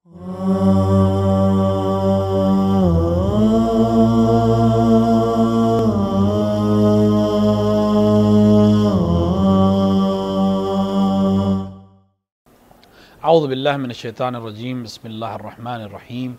اعوذ باللہ من الشیطان الرجیم، بسم اللہ الرحمن الرحیم،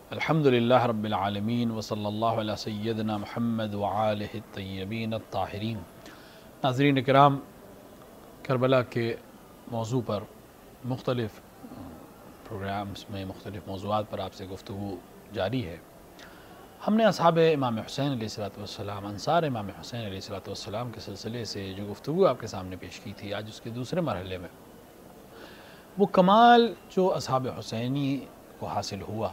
الحمدللہ رب العالمین، وصلی اللہ علی سیدنا محمد وآلہ الطیبین الطاہرین۔ ناظرین کرام، کربلا کے موضوع پر مختلف پروگرامز میں مختلف موضوعات پر آپ سے گفتگو جاری ہے۔ ہم نے اصحاب امام حسین علیہ السلام، انصار امام حسین علیہ السلام کے سلسلے سے جو گفتگو آپ کے سامنے پیش کی تھی، آج اس کے دوسرے مرحلے میں وہ کمال جو اصحاب حسینی کو حاصل ہوا،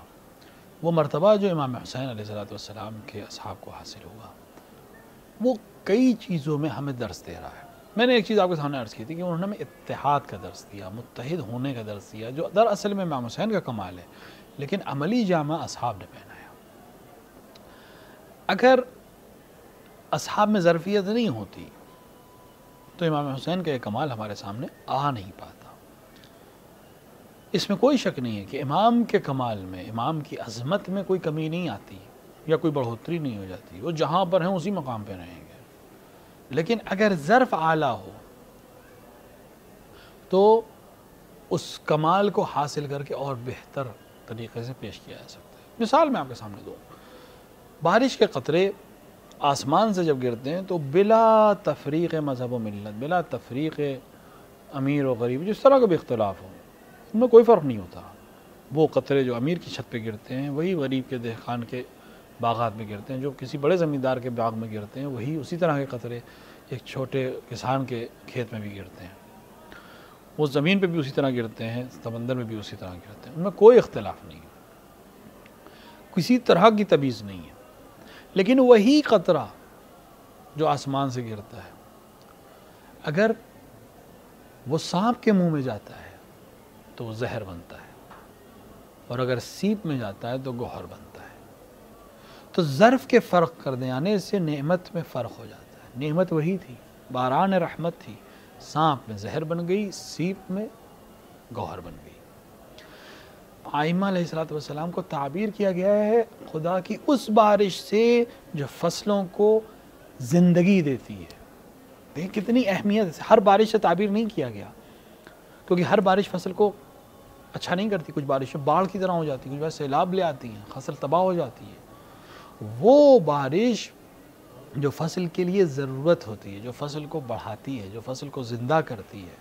وہ مرتبہ جو امام حسین علیہ السلام کے اصحاب کو حاصل ہوا، وہ کئی چیزوں میں ہمیں درس دے رہا ہے۔ میں نے ایک چیز آپ کے سامنے عرض کی تھی کہ انہوں نے ہمیں اتحاد کا درس دیا، متحد ہونے کا درس دیا، جو دراصل میں امام حسین کا کمال ہے، لیکن عملی جامہ اصحاب نے پہنایا۔ اگر اصحاب میں ظرفیت نہیں ہوتی تو امام حسین کا یہ کمال ہمارے سامنے آ نہیں پاتا۔ اس میں کوئی شک نہیں ہے کہ امام کے کمال میں، امام کی عظمت میں کوئی کمی نہیں آتی یا کوئی بڑھوتری نہیں ہو جاتی، وہ جہاں پر ہیں اسی مقام پہ رہیں گے۔ لیکن اگر ظرف اعلیٰ ہو تو اس کمال کو حاصل کر کے اور بہتر طریقے سے پیش کیا جا سکتا ہے۔ مثال میں آپ کے سامنے دوں، بارش کے قطرے آسمان سے جب گرتے ہیں تو بلا تفریق مذہب و ملت، بلا تفریق امیر و غریب، جس طرح کا بھی اختلاف ہو، ان میں کوئی فرق نہیں ہوتا۔ وہ قطرے جو امیر کی چھت پہ گرتے ہیں وہی غریب کے دہقان کے باغات میں گرتے ہیں، جو کسی بڑے زمیندار کے باغ میں گرتے ہیں وہی اسی طرح کے قطرے ایک چھوٹے کسان کے کھیت میں بھی گرتے ہیں۔ وہ زمین پہ بھی اسی طرح گرتے ہیں، سمندر میں بھی اسی طرح گرتے ہیں، ان میں کوئی اختلاف نہیں ہے، کسی طرح کی تمیز نہیں ہے۔ لیکن وہی قطرہ جو آسمان سے گرتا ہے، اگر وہ سانپ کے منہ میں جاتا ہے تو وہ زہر بنتا ہے، اور اگر سیپ میں جاتا ہے تو گوہر بنتا ہے۔ تو ظرف کے فرق کر دینے سے نعمت میں فرق ہو جاتا ہے۔ نعمت وہی تھی، باران رحمت تھی، سانپ میں زہر بن گئی، سیپ میں گوہر بن گئی۔ آئمہ علیہ السلام کو تعبیر کیا گیا ہے خدا کی اس بارش سے جو فصلوں کو زندگی دیتی ہے۔ دیکھیں کتنی اہمیت ہے، ہر بارش سے تعبیر نہیں کیا گیا، کیونکہ ہر بارش فصل کو اچھا نہیں کرتی، کچھ بارشیں باڑھ کی طرح ہو جاتی ہیں، کچھ بارش سیلاب لے آتی ہیں، فصل تباہ ہو جاتی ہے۔ وہ بارش جو فصل کے لیے ضرورت ہوتی ہے، جو فصل کو بڑھاتی ہے، جو فصل کو زندہ کرتی ہے،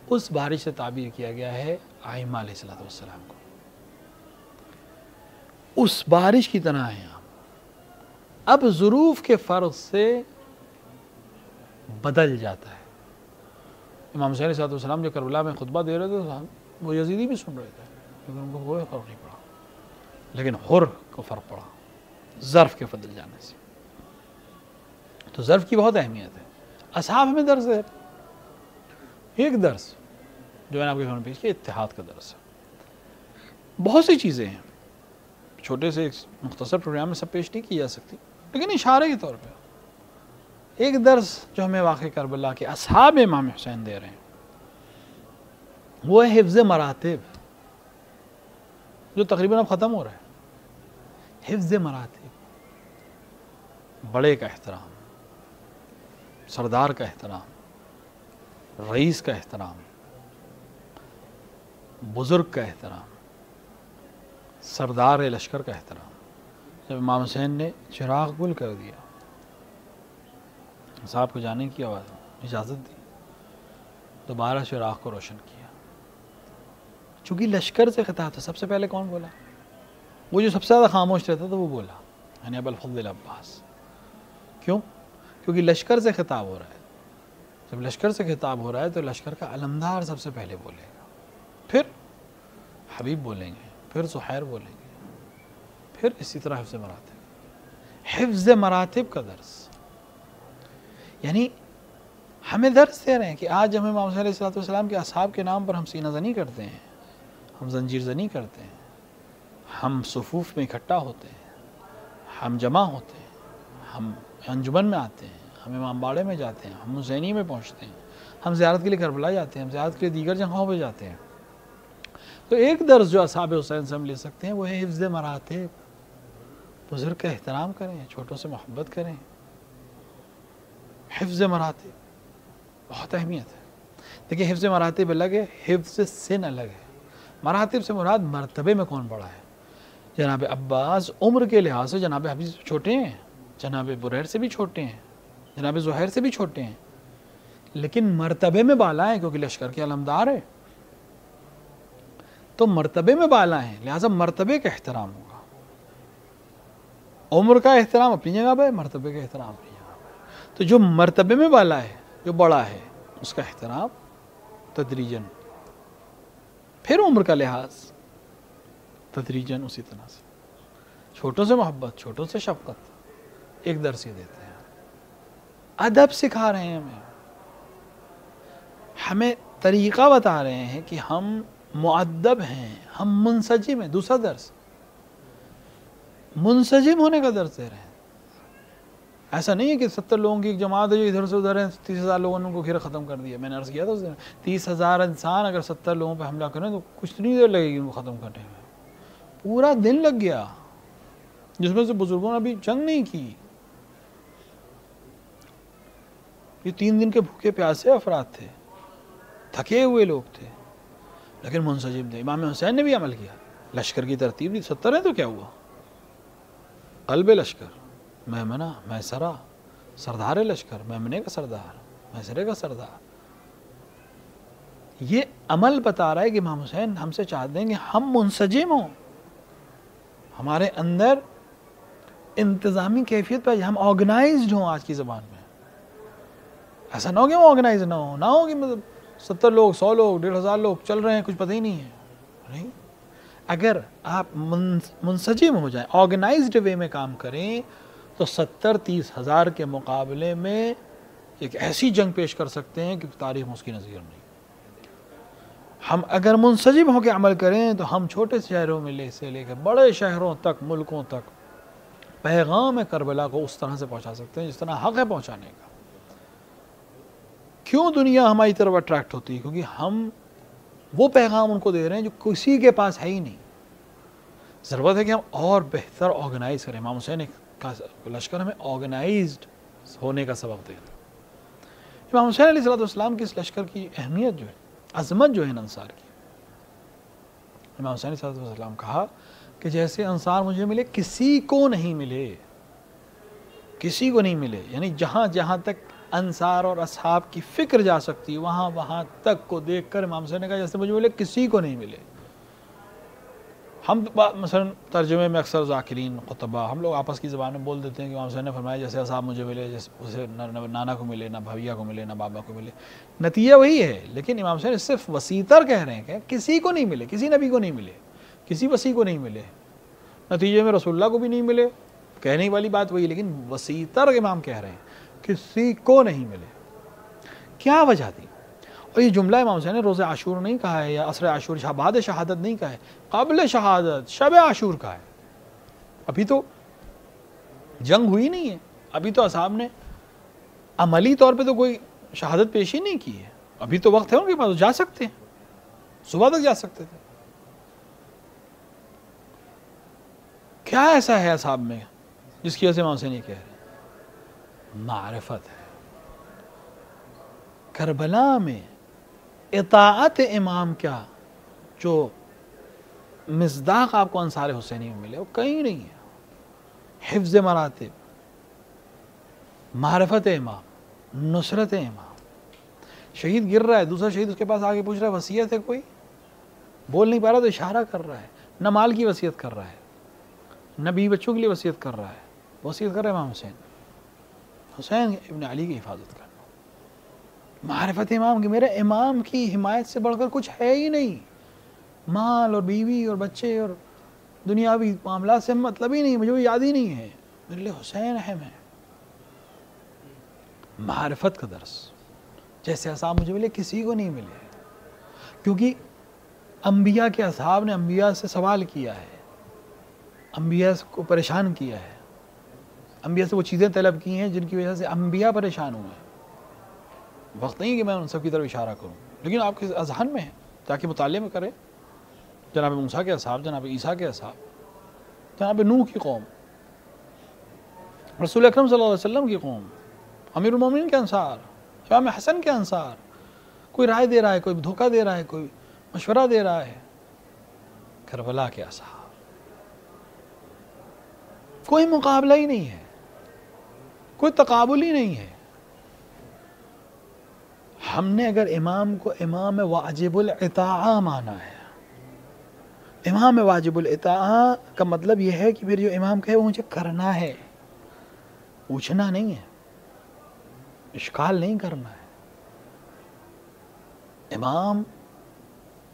اس بارش سے تعبیر کیا گیا ہے آئمہ علیہ السلام کو۔ اس بارش کی طرح ہیں آپ۔ اب ظروف کے فرق سے بدل جاتا ہے۔ امام حسین علیہ السلام جو کربلا میں خطبہ دے رہے تھے، وہ یزیدی بھی سن رہے تھے، لیکن ان کو کوئی فرق نہیں پڑا، لیکن حر کو فرق پڑا ظرف کے بدل جانے سے۔ تو ظرف کی بہت اہمیت ہے۔ اصحاب ہمیں درس ہے، ایک درس جو میں نے آپ کے سامنے پیش کیا، اتحاد کا درس ہے۔ بہت سی چیزیں ہیں، چھوٹے سے ایک مختصر پروگرام میں سب پیش نہیں کی جا سکتی، لیکن اشارے کے طور پہ ایک درس جو ہمیں واقع کربلا کے اصحاب امام حسین دے رہے ہیں، وہ ہے حفظ مراتب، جو تقریباً اب ختم ہو رہا ہے۔ حفظ مراتب، بڑے کا احترام، سردار کا احترام، رئیس کا احترام، بزرگ کا احترام، سردار لشکر کا احترام۔ جب امام حسین نے چراغ گل کر دیا، صاحب کو جانے کی اجازت دی، دوبارہ چراغ کو روشن کیا۔ چونکہ لشکر سے خطاب تھا، سب سے پہلے کون بولا؟ وہ جو سب سے زیادہ خاموش رہتا تھا وہ بولا، یعنی ابو الفضل عباس۔ کیوں؟ کیونکہ لشکر سے خطاب ہو رہا ہے۔ جب لشکر سے خطاب ہو رہا ہے تو لشکر کا علمدار سب سے پہلے بولے گا، پھر حبیب بولیں گے، پھر زحیر بولیں گے، پھر اسی طرح حفظ مراتب۔ حفظ مراتب کا درس، یعنی ہمیں درس دے رہے ہیں کہ آج ہمیں امام حسین علیہ السلام کے اصحاب کے نام پر ہم سینہ زنی کرتے ہیں، ہم زنجیر زنی کرتے ہیں، ہم صفوف میں اکٹھا ہوتے ہیں، ہم جمع ہوتے ہیں، ہم انجمن میں آتے ہیں، ہم امام باڑے میں جاتے ہیں، ہم حسینی میں پہنچتے ہیں، ہم زیارت کے لیے کربلا جاتے ہیں، ہم زیارت کے لیے دیگر جگہوں پہ جاتے ہیں۔ تو ایک درس جو اصحاب حسین سے ہم لے سکتے ہیں وہ ہے حفظ مراتب. بزرگ کا احترام کریں، چھوٹوں سے محبت کریں. حفظ مراتب بہت اہمیت ہے. دیکھیں حفظ مراتب الگ ہے، حفظ سن الگ ہے. مراتب سے مراد مرتبے میں کون بڑا ہے. جناب عباس عمر کے لحاظ سے جناب حفیظ سے چھوٹے ہیں، جناب بریر سے بھی چھوٹے ہیں، جناب زہیر سے بھی چھوٹے ہیں، لیکن مرتبے میں بالا ہیں کیونکہ لشکر کے علمدار ہے. تو مرتبے میں بالا ہیں، لہٰذا مرتبے کا احترام ہوگا. عمر کا احترام اپنی جگہ پہ، مرتبے کا احترام اپنی جگہ پہ. تو جو مرتبے میں بالا ہے، جو بڑا ہے، اس کا احترام تدریجاً. پھر عمر کا لحاظ تدریجاً اسی طرح سے. چھوٹوں سے محبت، چھوٹوں سے شفقت. ایک درس یہ دیتے ہیں، ادب سکھا رہے ہیں، ہمیں طریقہ بتا رہے ہیں کہ ہم مؤدب ہیں، ہم منسجم ہیں. دوسرا درس منسجم ہونے کا درس دے رہے ہیں. ایسا نہیں ہے کہ 70 لوگوں کی ایک جماعت ہے جو ادھر سے ادھر ہیں، 30,000 لوگوں نے ان کو گھیرا ختم کر دیا. میں نے عرض کیا تھا اس دن 30,000 انسان اگر 70 لوگوں پہ حملہ کریں تو کچھ نہیں دیر لگے گی ان کو ختم کرنے میں. پورا دن لگ گیا، جس میں سے بزرگوں نے ابھی جنگ نہیں کی. یہ 3 دن کے بھوکے پیاسے افراد تھے، تھکے ہوئے لوگ تھے، لیکن منسجم تھے. امام حسین نے بھی عمل کیا. لشکر کی ترتیب دی، 70 ہے تو کیا ہوا؟ قلب لشکر، میمنہ، میسرہ، سردار لشکر، میمنے کا سردار، میسرے کا سردار. یہ عمل بتا رہا ہے کہ امام حسین ہم سے چاہتے ہیں کہ ہم منسجم ہوں، ہمارے اندر انتظامی کیفیت پہ ہم آرگنائزڈ ہوں. آج کی زبان میں ایسا نہ ہو کہ ہم آرگنائز نہ ہو کہ مطلب 70 لوگ، 100 لوگ، 1,500 لوگ چل رہے ہیں، کچھ پتہ ہی نہیں ہے. نہیں، اگر آپ منسجم ہو جائیں، آرگنائزڈ وے میں کام کریں تو 70-30,000 کے مقابلے میں ایک ایسی جنگ پیش کر سکتے ہیں کہ تاریخ میں اس کی نظیر نہیں. ہم اگر منسجم ہو کے عمل کریں تو ہم چھوٹے شہروں میں سے لے کر بڑے شہروں تک، ملکوں تک پیغام کربلا کو اس طرح سے پہنچا سکتے ہیں جس طرح حق ہے پہنچانے کا. کیوں دنیا ہماری طرف اٹریکٹ ہوتی ہے؟ کیونکہ ہم وہ پیغام ان کو دے رہے ہیں جو کسی کے پاس ہے ہی نہیں. ضرورت ہے کہ ہم اور بہتر آرگنائز کریں. امام حسین کا لشکر ہمیں آرگنائزڈ ہونے کا سبق دے رہا ہے. امام حسین علیہ السلام کی اس لشکر کی اہمیت جو ہے، عظمت جو ہے انصار کی. امام حسین علیہ السلام کہا کہ جیسے انصار مجھے ملے کسی کو نہیں ملے، کسی کو نہیں ملے. یعنی جہاں جہاں تک انصار اور اصحاب کی فکر جا سکتی ہے وہاں وہاں تک کو دیکھ کر امام حسین نے کہا جیسے مجھے ملے کسی کو نہیں ملے. ہم مثلا ترجمے میں اکثر ذاکرین، خطبہ، ہم لوگ آپس کی زبان میں بول دیتے ہیں کہ امام حسین نے فرمایا جیسے اصحاب مجھے ملے، جیسے نہ نانا کو ملے، نہ بھویا کو ملے، نہ بابا کو ملے. نتیجہ وہی ہے، لیکن امام حسین صرف وسیع کہہ رہے ہیں کہ کسی کو نہیں ملے، کسی نبی کو نہیں ملے، کسی وسیع کو نہیں ملے. نتیجے میں رسول اللہ کو بھی نہیں ملے، کہنے والی بات وہی، لیکن وسیع امام کہہ رہے ہیں کسی کو نہیں ملے. کیا وجہ تھی؟ اور یہ جملہ امام حسین نے روز عاشور نہیں کہا ہے، یا عصر عاشور، بعد شہادت نہیں کہا ہے، قبل شہادت شب عاشور کہا ہے. ابھی تو جنگ ہوئی نہیں ہے، ابھی تو اصحاب نے عملی طور پہ تو کوئی شہادت پیش ہی نہیں کی ہے. ابھی تو وقت ہے ان کے پاس، جا سکتے ہیں، صبح تک جا سکتے تھے. کیا ایسا ہے اصحاب میں جس کی وجہ سے امام حسین یہ کہہ رہے ہیں؟ معرفت ہے. کربلا میں اطاعت امام کیا جو مصداق آپ کو انصار حسینی میں ملے وہ کہیں نہیں ہے. حفظ مراتب، معرفت امام، نصرت امام. شہید گر رہا ہے، دوسرا شہید اس کے پاس آگے پوچھ رہا ہے وصیت ہے کوئی؟ بول نہیں پا رہا تو اشارہ کر رہا ہے. نہ مال کی وصیت کر رہا ہے، نہ بیوی بچوں کے لیے وصیت کر رہا ہے، وصیت کر رہا ہے امام حسین ابن علی کی حفاظت کرنا. معرفت امام کہ میرے امام کی حمایت سے بڑھ کر کچھ ہے ہی نہیں. مال اور بیوی اور بچے اور دنیاوی معاملات سے مطلب ہی نہیں، مجھے وہ یاد ہی نہیں ہے، میرے لیے حسین اہم ہے. معرفت کا درس، جیسے اصحاب مجھے ملے کسی کو نہیں ملے. کیونکہ انبیاء کے اصحاب نے انبیاء سے سوال کیا ہے، انبیاء کو پریشان کیا ہے، انبیاء سے وہ چیزیں طلب کی ہیں جن کی وجہ سے انبیاء پریشان ہوئے ہیں. وقت نہیں کہ میں ان سب کی طرف اشارہ کروں، لیکن آپ کے اذہان میں ہے تاکہ مطالعے میں کریں. جناب موسیٰ کے اصحاب، جناب عیسیٰ کے اصحاب، جناب نوح کی قوم، رسول اکرم صلی اللہ علیہ وسلم کی قوم، امیر المومنین کے انصار، امام حسن کے انصار. کوئی رائے دے رہا ہے، کوئی دھوکہ دے رہا ہے، کوئی مشورہ دے رہا ہے. کربلا کے اصحاب، کوئی مقابلہ ہی نہیں ہے، کوئی تقابل ہی نہیں ہے. ہم نے اگر امام کو امام واجب الاطاعہ مانا ہے، امام واجب الاطاعہ کا مطلب یہ ہے کہ پھر جو امام کہے وہ مجھے کرنا ہے، پوچھنا نہیں ہے، اشکال نہیں کرنا ہے. امام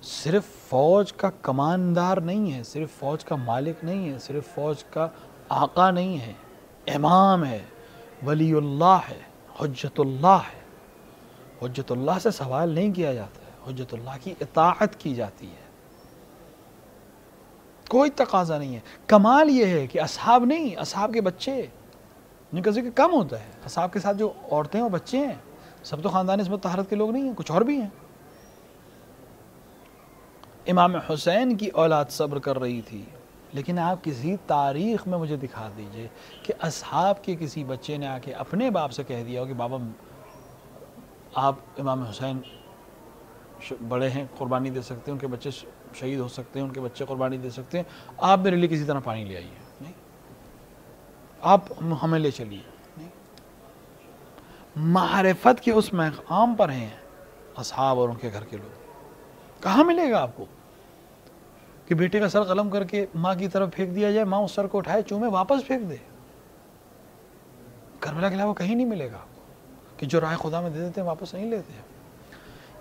صرف فوج کا کماندار نہیں ہے، صرف فوج کا مالک نہیں ہے، صرف فوج کا آقا نہیں ہے. امام ہے، ولی اللہ ہے، حجت اللہ ہے. حجت اللہ سے سوال نہیں کیا جاتا ہے، حجت اللہ کی اطاعت کی جاتی ہے. کوئی تقاضا نہیں ہے. کمال یہ ہے کہ اصحاب نہیں، اصحاب کے بچے، جن کا ذکر کم ہوتا ہے. اصحاب کے ساتھ جو عورتیں اور بچے ہیں سب تو خاندان عصمت طہارت کے لوگ نہیں ہیں، کچھ اور بھی ہیں. امام حسین کی اولاد صبر کر رہی تھی، لیکن آپ کسی تاریخ میں مجھے دکھا دیجئے کہ اصحاب کے کسی بچے نے آ کے اپنے باپ سے کہہ دیا ہو کہ بابا آپ امام حسین بڑے ہیں، قربانی دے سکتے ہیں، ان کے بچے شہید ہو سکتے ہیں، ان کے بچے قربانی دے سکتے ہیں، آپ میرے لیے کسی طرح پانی لے آئیے. نہیں، آپ ہمیں لے چلیے. نہیں، معرفت کے اس مقام پر ہیں اصحاب اور ان کے گھر کے لوگ. کہاں ملے گا آپ کو کہ بیٹے کا سر قلم کر کے ماں کی طرف پھینک دیا جائے، ماں اس سر کو اٹھائے چومے واپس پھینک دے؟ کربلا کے علاوہ کہیں نہیں ملے گا آپ کو کہ جو رائے خدا میں دے دیتے ہیں واپس نہیں لیتے.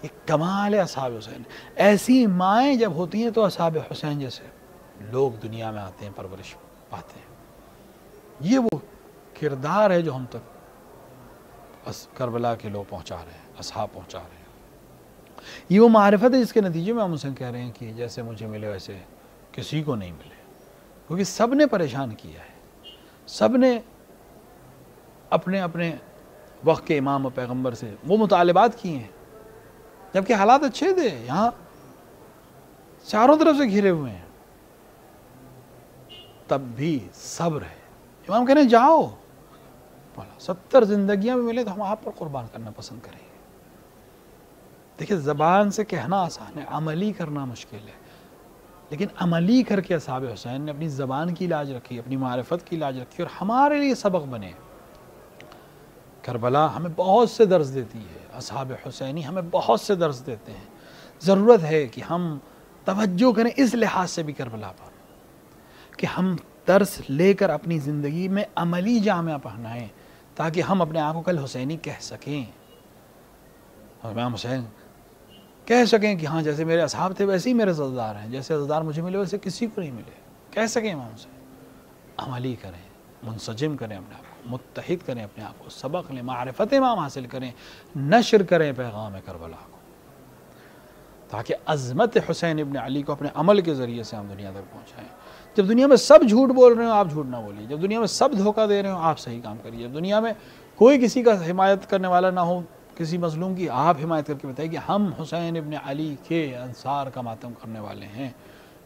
یہ کمال ہے اصحاب حسین. ایسی مائیں جب ہوتی ہیں تو اصحاب حسین جیسے لوگ دنیا میں آتے ہیں، پرورش پاتے ہیں. یہ وہ کردار ہے جو ہم تک کربلا کے لوگ پہنچا رہے ہیں، اصحاب پہنچا رہے ہیں. یہ وہ معرفت ہے جس کے نتیجے میں ہم اسے کہہ رہے ہیں کہ جیسے مجھے ملے ویسے کسی کو نہیں ملے. کیونکہ سب نے پریشان کیا ہے، سب نے اپنے اپنے وقت کے امام و پیغمبر سے وہ مطالبات کیے ہیں جبکہ حالات اچھے تھے. یہاں چاروں طرف سے گھرے ہوئے ہیں، تب بھی صبر ہے. امام کہہ رہے ہیں جاؤ، 70 زندگیاں بھی ملے تو ہم آپ پر قربان کرنا پسند کریں گے. دیکھیں، زبان سے کہنا آسان ہے، عملی کرنا مشکل ہے. لیکن عملی کر کے اصحاب حسین نے اپنی زبان کی لاج رکھی، اپنی معرفت کی لاج رکھی، اور ہمارے لیے سبق بنے. کربلا ہمیں بہت سے درس دیتی ہے، اصحاب حسینی ہمیں بہت سے درس دیتے ہیں. ضرورت ہے کہ ہم توجہ کریں اس لحاظ سے بھی کربلا پر کہ ہم درس لے کر اپنی زندگی میں عملی جامہ پہنائیں تاکہ ہم اپنے آپ کو کل حسینی کہہ سکیں. امام حسین کہہ سکیں کہ ہاں جیسے میرے اصحاب تھے ویسے ہی میرے عزادار ہیں، جیسے عزادار مجھے ملے ویسے کسی کو نہیں ملے. کہہ سکیں امام حسین. عملی کریں، منسجم کریں اپنے آپ کو، متحد کریں اپنے آپ کو، سبق لیں، معرفت امام حاصل کریں، نشر کریں پیغام کربلا کو، تاکہ عظمت حسین ابن علی کو اپنے عمل کے ذریعے سے ہم دنیا تک پہنچائیں. جب دنیا میں سب جھوٹ بول رہے ہوں آپ جھوٹ نہ بولیے، جب دنیا میں سب دھوکہ دے رہے ہوں آپ صحیح کام کریے، جب دنیا میں کوئی کسی کا حمایت کرنے والا نہ ہو کسی مظلوم کی، آپ حمایت کر کے بتائیں کہ ہم حسین ابن علی کے انصار کا ماتم کرنے والے ہیں،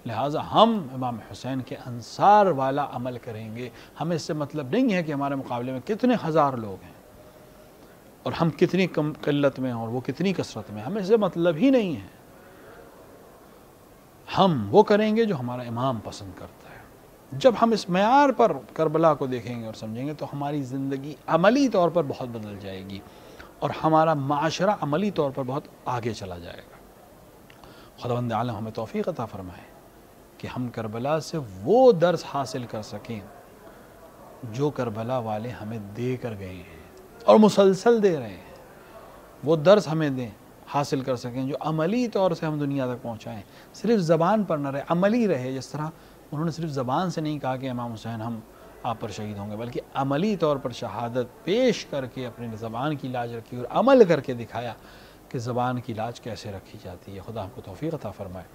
لہٰذا ہم امام حسین کے انصار والا عمل کریں گے. ہمیں اس سے مطلب نہیں ہے کہ ہمارے مقابلے میں کتنے ہزار لوگ ہیں اور ہم کتنی کم قلت میں ہیں اور وہ کتنی کثرت میں، ہمیں اس سے مطلب ہی نہیں ہے. ہم وہ کریں گے جو ہمارا امام پسند کرتا ہے. جب ہم اس معیار پر کربلا کو دیکھیں گے اور سمجھیں گے تو ہماری زندگی عملی طور پر بہت بدل جائے گی اور ہمارا معاشرہ عملی طور پر بہت آگے چلا جائے گا. خداوند عالم ہمیں توفیق عطا فرمائے کہ ہم کربلا سے وہ درس حاصل کر سکیں جو کربلا والے ہمیں دے کر گئے ہیں اور مسلسل دے رہے ہیں. وہ درس ہمیں دیں، حاصل کر سکیں جو عملی طور سے ہم دنیا تک پہنچائیں. صرف زبان پر نہ رہے، عملی رہے. جس طرح انہوں نے صرف زبان سے نہیں کہا کہ امام حسین ہم آپ پر شہید ہوں گے، بلکہ عملی طور پر شہادت پیش کر کے اپنی زبان کی لاج رکھی اور عمل کر کے دکھایا کہ زبان کی لاج کیسے رکھی جاتی ہے. خدا ہم کو توفیق عطا فرمائے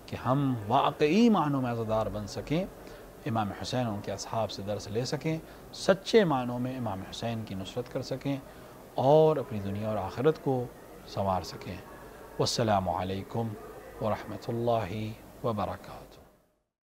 کہ ہم واقعی معنوں میں عزادار بن سکیں، امام حسین ان کے اصحاب سے درس لے سکیں، سچے معنوں میں امام حسین کی نصرت کر سکیں اور اپنی دنیا اور آخرت کو سنوار سکیں. والسلام علیکم ورحمۃ اللہ وبرکاتہ.